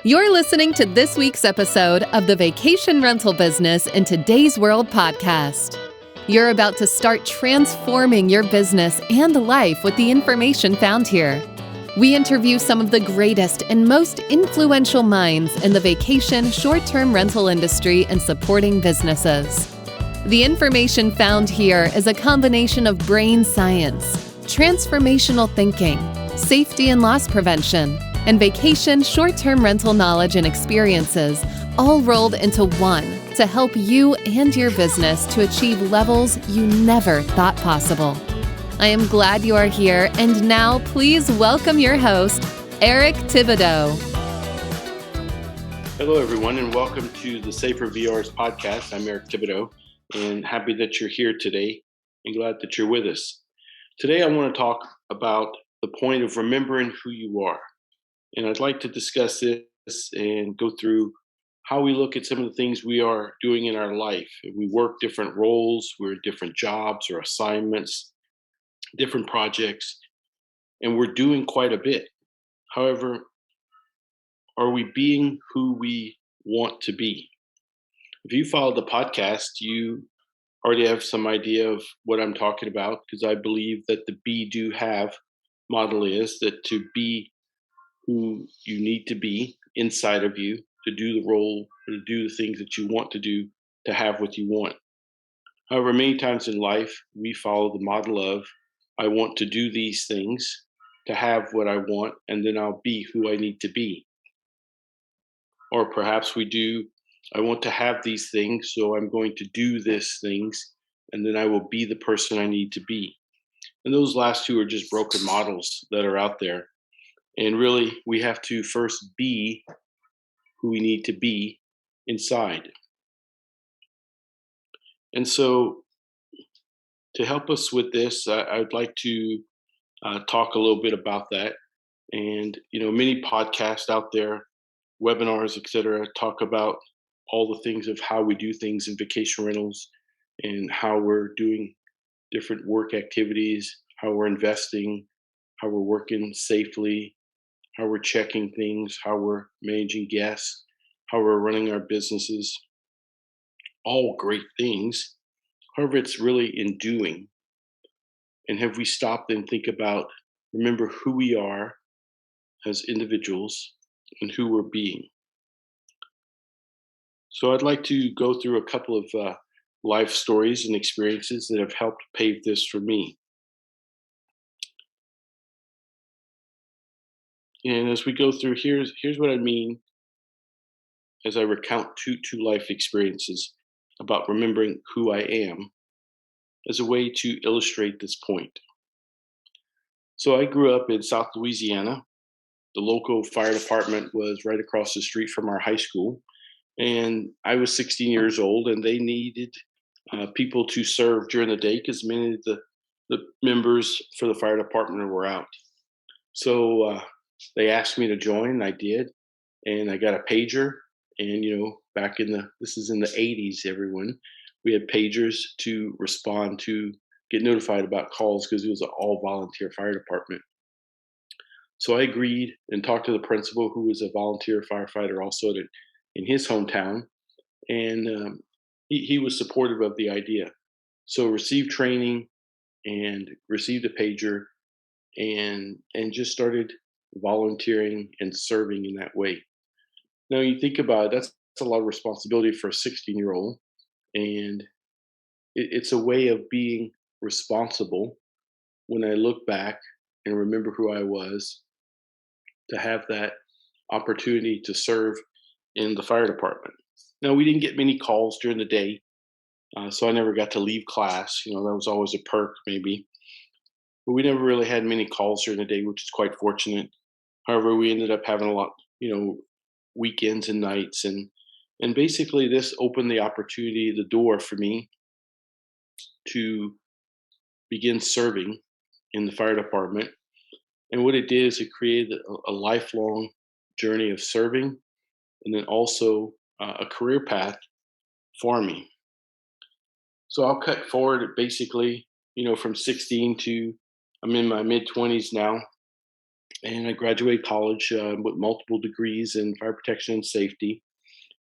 You're listening to this week's episode of the Vacation Rental Business in Today's World podcast. You're about to start transforming your business and life with the information found here. We interview some of the greatest and most influential minds in the vacation short-term rental industry and supporting businesses. The information found here is a combination of brain science, transformational thinking, safety and loss prevention, and vacation short-term rental knowledge and experiences, all rolled into one to help you and your business to achieve levels you never thought possible. I am glad you are here, and now please welcome your host, Eric Thibodeau. Hello, everyone, and welcome to the Safer VRs podcast. I'm Eric Thibodeau, and happy that you're here today, and glad that you're with us. Today, I want to talk about the point of remembering who you are. And I'd like to discuss this and go through how we look at some of the things we are doing in our life. We work different roles, we're in different jobs or assignments, different projects, and we're doing quite a bit. However, are we being who we want to be? If you followed the podcast, you already have some idea of what I'm talking about, because I believe that the be, do, have model is that to be who you need to be inside of you, to do the role, or to do the things that you want to do, to have what you want. However, many times in life, we follow the model of, I want to do these things to have what I want, and then I'll be who I need to be. Or perhaps we do, I want to have these things, so I'm going to do these things, and then I will be the person I need to be. And those last two are just broken models that are out there. And really, we have to first be who we need to be inside. And so, to help us with this, I'd like to talk a little bit about that. And, many podcasts out there, webinars, etc., talk about all the things of how we do things in vacation rentals and how we're doing different work activities, how we're investing, how we're working safely, how we're checking things, how we're managing guests, how we're running our businesses. All great things. However, it's really in doing. And have we stopped and think about, remember who we are as individuals and who we're being? So I'd like to go through a couple of life stories and experiences that have helped pave this for me. And as we go through, here's what I mean as I recount two life experiences about remembering who I am as a way to illustrate this point. So I grew up in South Louisiana. The local fire department was right across the street from our high school. And I was 16 years old, and they needed people to serve during the day because many of the members for the fire department were out. So they asked me to join, and I did. And I got a pager. And, back this is in the 80s, everyone, we had pagers to respond to, get notified about calls because it was an all volunteer fire department. So I agreed and talked to the principal, who was a volunteer firefighter also in his hometown. And he was supportive of the idea. So received training and received a pager and just started volunteering and serving in that way. Now you think about it, that's a lot of responsibility for a 16-year-old. And it's a way of being responsible when I look back and remember who I was, to have that opportunity to serve in the fire department. Now, we didn't get many calls during the day, so I never got to leave class. That was always a perk, maybe. But we never really had many calls during the day, which is quite fortunate. However, we ended up having a lot, weekends and nights. And basically, this opened the opportunity, the door for me to begin serving in the fire department. And what it did is it created a lifelong journey of serving, and then also a career path for me. So I'll cut forward basically, from 16 to I'm in my mid 20s now. And I graduated college with multiple degrees in fire protection and safety.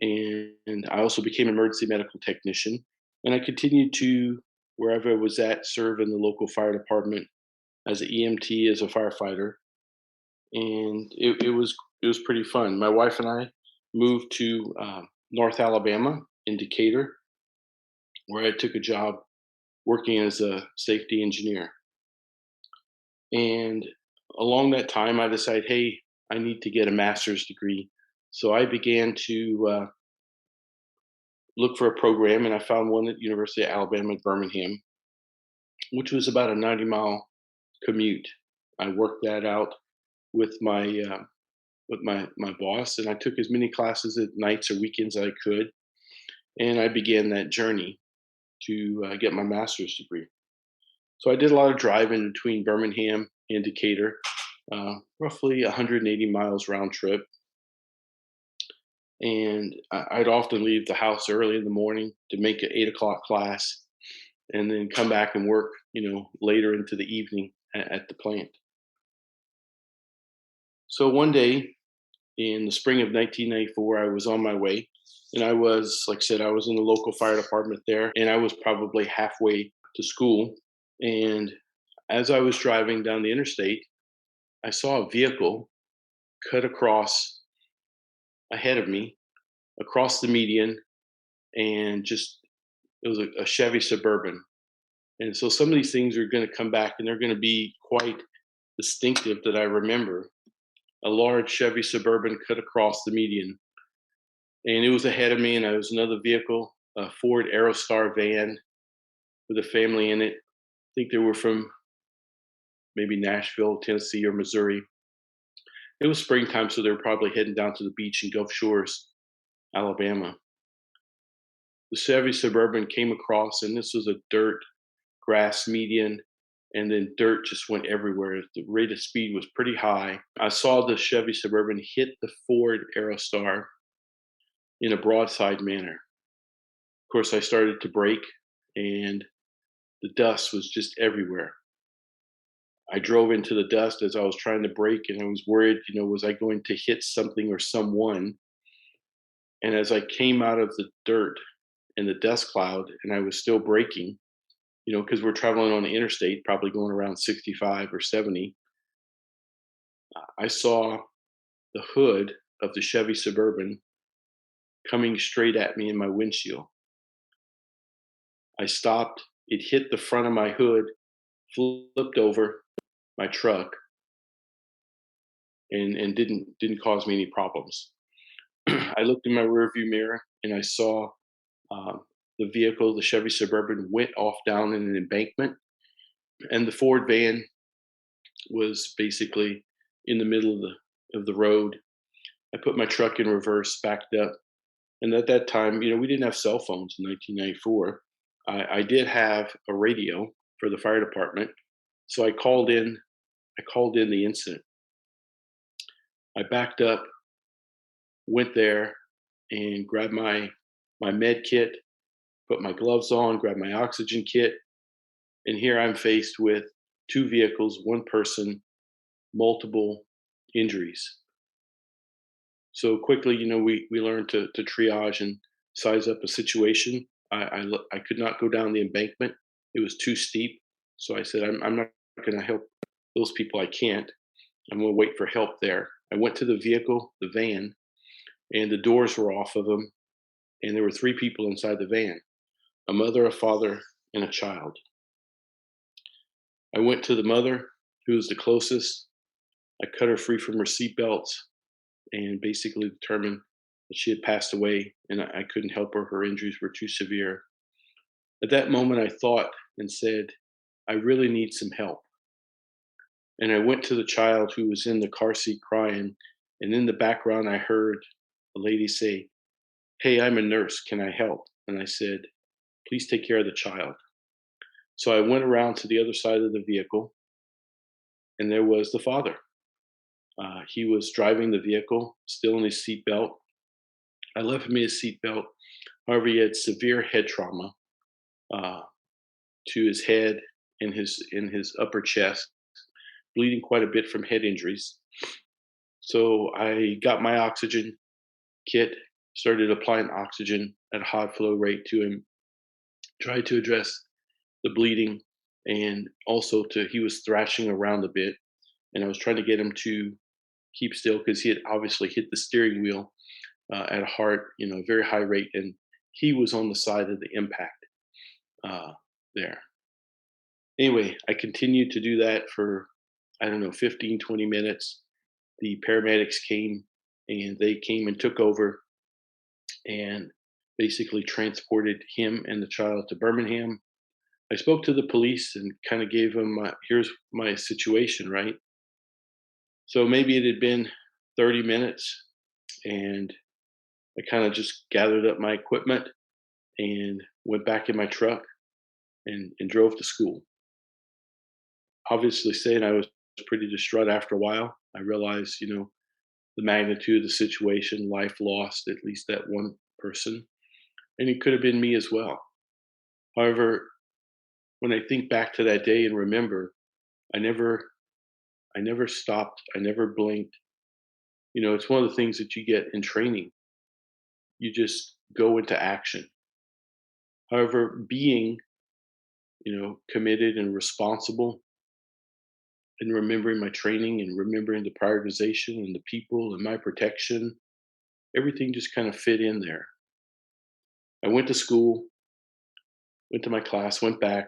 And I also became an emergency medical technician. And I continued to, wherever I was at, serve in the local fire department as an EMT, as a firefighter. And it was pretty fun. My wife and I moved to North Alabama in Decatur, where I took a job working as a safety engineer. And along that time, I decided, hey, I need to get a master's degree. So I began to look for a program, and I found one at University of Alabama at Birmingham, which was about a 90-mile commute. I worked that out with my boss, and I took as many classes at nights or weekends as I could, and I began that journey to get my master's degree. So I did a lot of driving between Birmingham and Decatur, roughly 180 miles round trip. And I'd often leave the house early in the morning to make an 8 o'clock class, and then come back and work, later into the evening at the plant. So one day in the spring of 1994, I was on my way, and I was, like I said, I was in the local fire department there, and I was probably halfway to school. And as I was driving down the interstate, I saw a vehicle cut across ahead of me, across the median, and just it was a Chevy Suburban. And so some of these things are going to come back, and they're going to be quite distinctive that I remember. A large Chevy Suburban cut across the median, and it was ahead of me, and there was another vehicle, a Ford Aerostar van with a family in it. I think they were from maybe Nashville, Tennessee, or Missouri. It was springtime, so they were probably heading down to the beach in Gulf Shores, Alabama. The Chevy Suburban came across, and this was a dirt grass median, and then dirt just went everywhere. The rate of speed was pretty high. I saw the Chevy Suburban hit the Ford Aerostar in a broadside manner. Of course, I started to brake, and the dust was just everywhere. I drove into the dust as I was trying to brake, and I was worried, was I going to hit something or someone? And as I came out of the dirt and the dust cloud, and I was still braking, because we're traveling on the interstate, probably going around 65 or 70, I saw the hood of the Chevy Suburban coming straight at me in my windshield. I stopped, it hit the front of my hood, flipped over my truck, and didn't cause me any problems. I looked in my rearview mirror, and I saw the vehicle, the Chevy Suburban, went off down in an embankment, and the Ford van was basically in the middle of the road. I put my truck in reverse, backed up, and at that time, we didn't have cell phones in 1994. I did have a radio for the fire department, so I called in. I called in the incident. I backed up, went there, and grabbed my med kit, put my gloves on, grabbed my oxygen kit, and here I'm faced with two vehicles, one person, multiple injuries. So quickly, we learned to triage and size up a situation. I could not go down the embankment; it was too steep. So I said, I'm not going to help those people. I can't. I'm going to wait for help there. I went to the vehicle, the van, and the doors were off of them, and there were three people inside the van: a mother, a father, and a child. I went to the mother, who was the closest. I cut her free from her seatbelts and basically determined that she had passed away, and I couldn't help her. Her injuries were too severe. At that moment, I thought and said, I really need some help. And I went to the child who was in the car seat crying. And in the background, I heard a lady say, "Hey, I'm a nurse. Can I help?" And I said, "Please take care of the child." So I went around to the other side of the vehicle, and there was the father. He was driving the vehicle, still in his seatbelt. I left him in his seatbelt. However, he had severe head trauma uh, to his head and his upper chest, bleeding quite a bit from head injuries. So I got my oxygen kit, started applying oxygen at a high flow rate to him, tried to address the bleeding, and also to he was thrashing around a bit, and I was trying to get him to keep still because he had obviously hit the steering wheel at a very high rate, and he was on the side of the impact there. Anyway, I continued to do that for, I don't know, 15, 20 minutes. The paramedics came and they came and took over and basically transported him and the child to Birmingham. I spoke to the police and kind of gave them, here's my situation, right? So maybe it had been 30 minutes, and I kind of just gathered up my equipment and went back in my truck and drove to school. Obviously, saying I was pretty distraught after a while. I realized, the magnitude of the situation, life lost, at least that one person, and it could have been me as well. However, when I think back to that day and remember, I never I never stopped, I never blinked. It's one of the things that you get in training. You just go into action. However, being, committed and responsible and remembering my training and remembering the prioritization and the people and my protection, everything just kind of fit in there. I went to school, went to my class, went back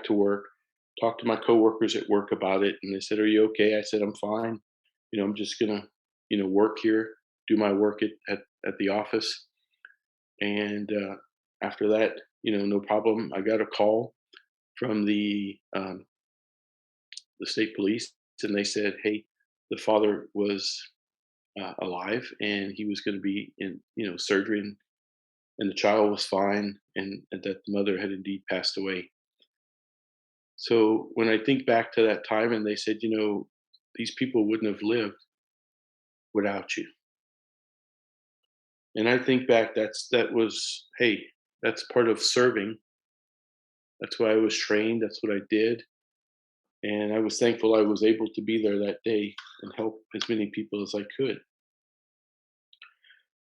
to work, talked to my coworkers at work about it, and they said, "Are you okay?" I said, "I'm fine. I'm just gonna, work here, do my work at the office." And after that, no problem. I got a call from the state police, and they said, "Hey, the father was alive, and he was going to be in, surgery, and the child was fine, and that the mother had indeed passed away." So when I think back to that time, and they said, these people wouldn't have lived without you. And I think back, hey, that's part of serving. That's why I was trained. That's what I did. And I was thankful I was able to be there that day and help as many people as I could.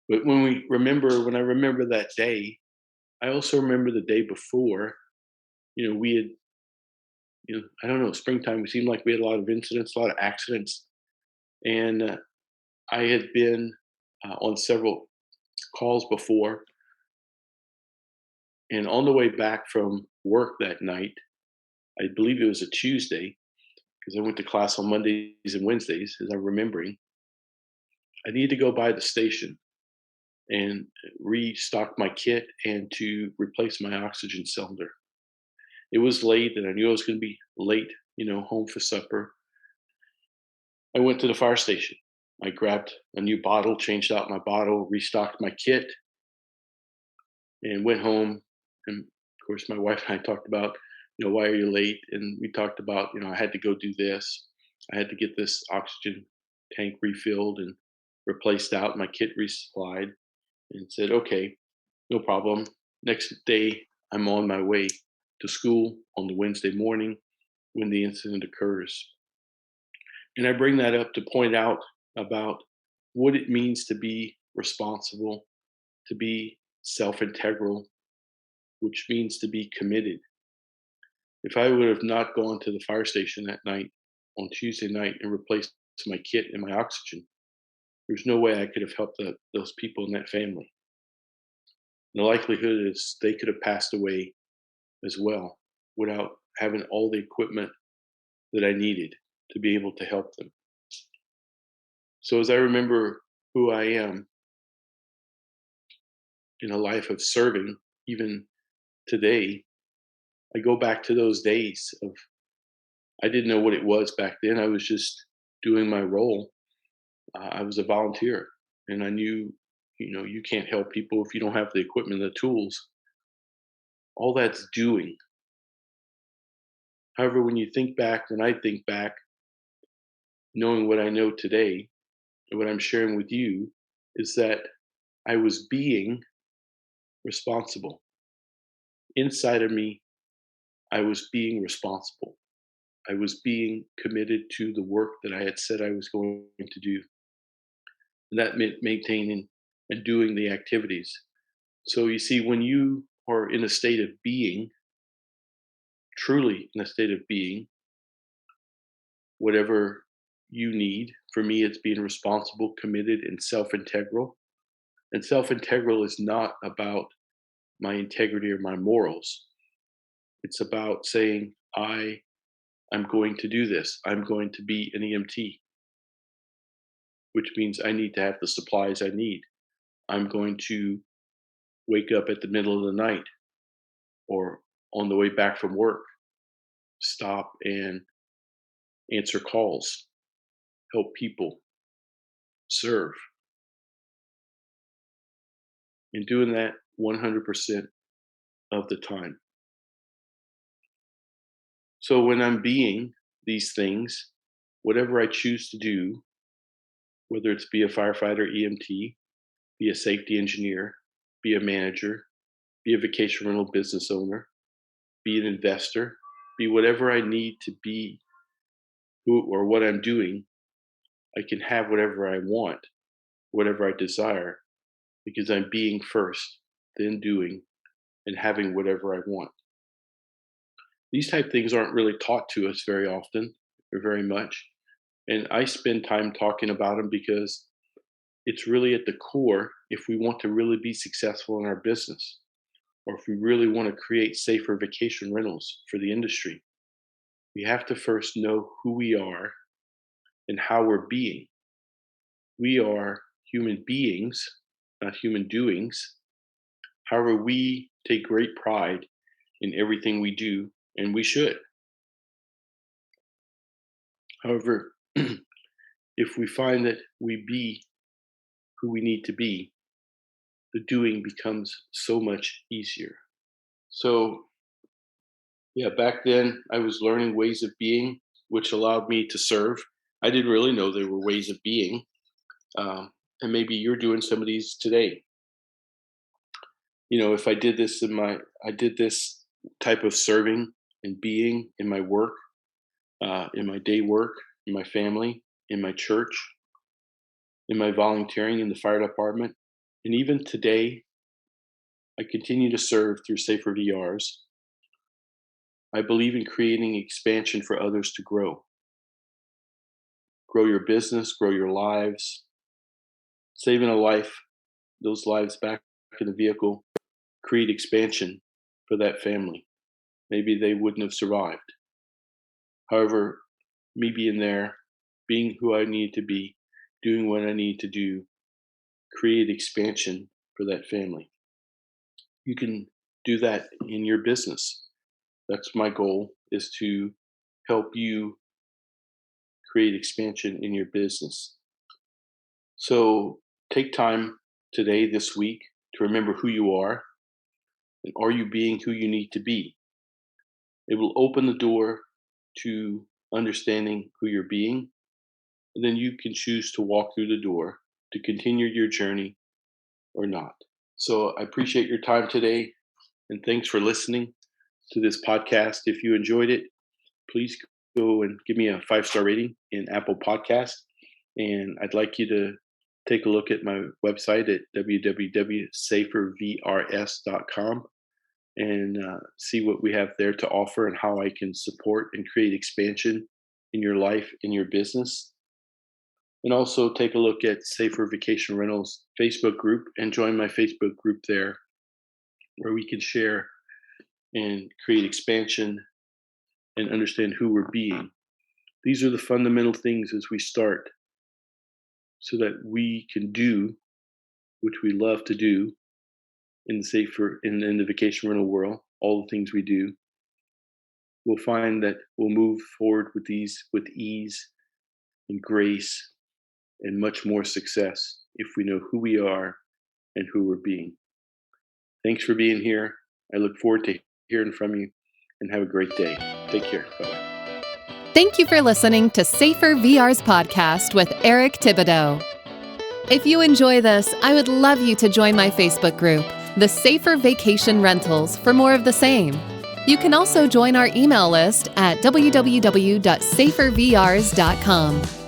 But when I remember that day, I also remember the day before. We had, I don't know, springtime. It seemed like we had a lot of incidents, a lot of accidents, and I had been on several calls before. And on the way back from work that night, I believe it was a Tuesday, because I went to class on Mondays and Wednesdays, as I'm remembering. I needed to go by the station and restock my kit and to replace my oxygen cylinder. It was late, and I knew I was going to be late, home for supper. I went to the fire station. I grabbed a new bottle, changed out my bottle, restocked my kit, and went home. And of course, my wife and I talked about, why are you late? And we talked about, I had to go do this. I had to get this oxygen tank refilled and replaced out, my kit resupplied, and said, okay, no problem. Next day, I'm on my way to school on the Wednesday morning when the incident occurs. And I bring that up to point out about what it means to be responsible, to be self integral, which means to be committed. If I would have not gone to the fire station that night on Tuesday night and replaced my kit and my oxygen, there's no way I could have helped those people in that family. And the likelihood is they could have passed away as well without having all the equipment that I needed to be able to help them. So as I remember who I am in a life of serving, even today, I go back to those days of I didn't know what it was back then. I was just doing my role. I was a volunteer, and I knew, you can't help people if you don't have the equipment, the tools. All that's doing. However, when I think back, knowing what I know today, and what I'm sharing with you, is that I was being responsible. Inside of me, I was being responsible. I was being committed to the work that I had said I was going to do. And that meant maintaining and doing the activities. So you see, when you are in a state of being, truly in a state of being, whatever you need, for me, it's being responsible, committed, and self integral. And self integral is not about my integrity or my morals. It's about saying, I'm going to do this. I'm going to be an EMT, which means I need to have the supplies I need. I'm going to wake up at the middle of the night or on the way back from work, stop and answer calls, help people, serve, and doing that 100% of the time. So when I'm being these things, whatever I choose to do, whether it's be a firefighter, EMT, be a safety engineer, be a manager, be a vacation rental business owner, be an investor, be whatever I need to be, who or what I'm doing, I can have whatever I want, whatever I desire, because I'm being first, then doing, and having whatever I want. These type things aren't really taught to us very often or very much. And I spend time talking about them because it's really at the core if we want to really be successful in our business or if we really want to create safer vacation rentals for the industry. We have to first know who we are and how we're being. We are human beings, not human doings. However, we take great pride in everything we do, and we should. However, if we find that we be who we need to be, the doing becomes so much easier. So, yeah, back then I was learning ways of being, which allowed me to serve. I didn't really know there were ways of being. And maybe you're doing some of these today. If I did this type of serving and being in my work, in my day work, in my family, in my church, in my volunteering in the fire department. And even today, I continue to serve through Safer VRs. I believe in creating expansion for others to grow. Grow your business, grow your lives, saving a life, those lives back in the vehicle, create expansion for that family. Maybe they wouldn't have survived. However, me being there, being who I need to be, doing what I need to do, create expansion for that family. You can do that in your business. That's my goal, is to help you create expansion in your business. So take time today, this week, to remember who you are and are you being who you need to be. It will open the door to understanding who you're being, and then you can choose to walk through the door to continue your journey or not. So I appreciate your time today, and thanks for listening to this podcast. If you enjoyed it, please go and give me a 5-star rating in Apple Podcast. And I'd like you to take a look at my website at www.safervrs.com and see what we have there to offer and how I can support and create expansion in your life, in your business. And also take a look at Safer Vacation Rentals Facebook group and join my Facebook group there where we can share and create expansion and understand who we're being. These are the fundamental things as we start so that we can do, which we love to do in the vacation rental world, all the things we do. We'll find that we'll move forward with these with ease and grace and much more success if we know who we are and who we're being. Thanks for being here. I look forward to hearing from you, and have a great day. Take care. Bye-bye. Thank you for listening to Safer VR's podcast with Eric Thibodeau. If you enjoy this, I would love you to join my Facebook group, The Safer Vacation Rentals, for more of the same. You can also join our email list at www.safervrs.com.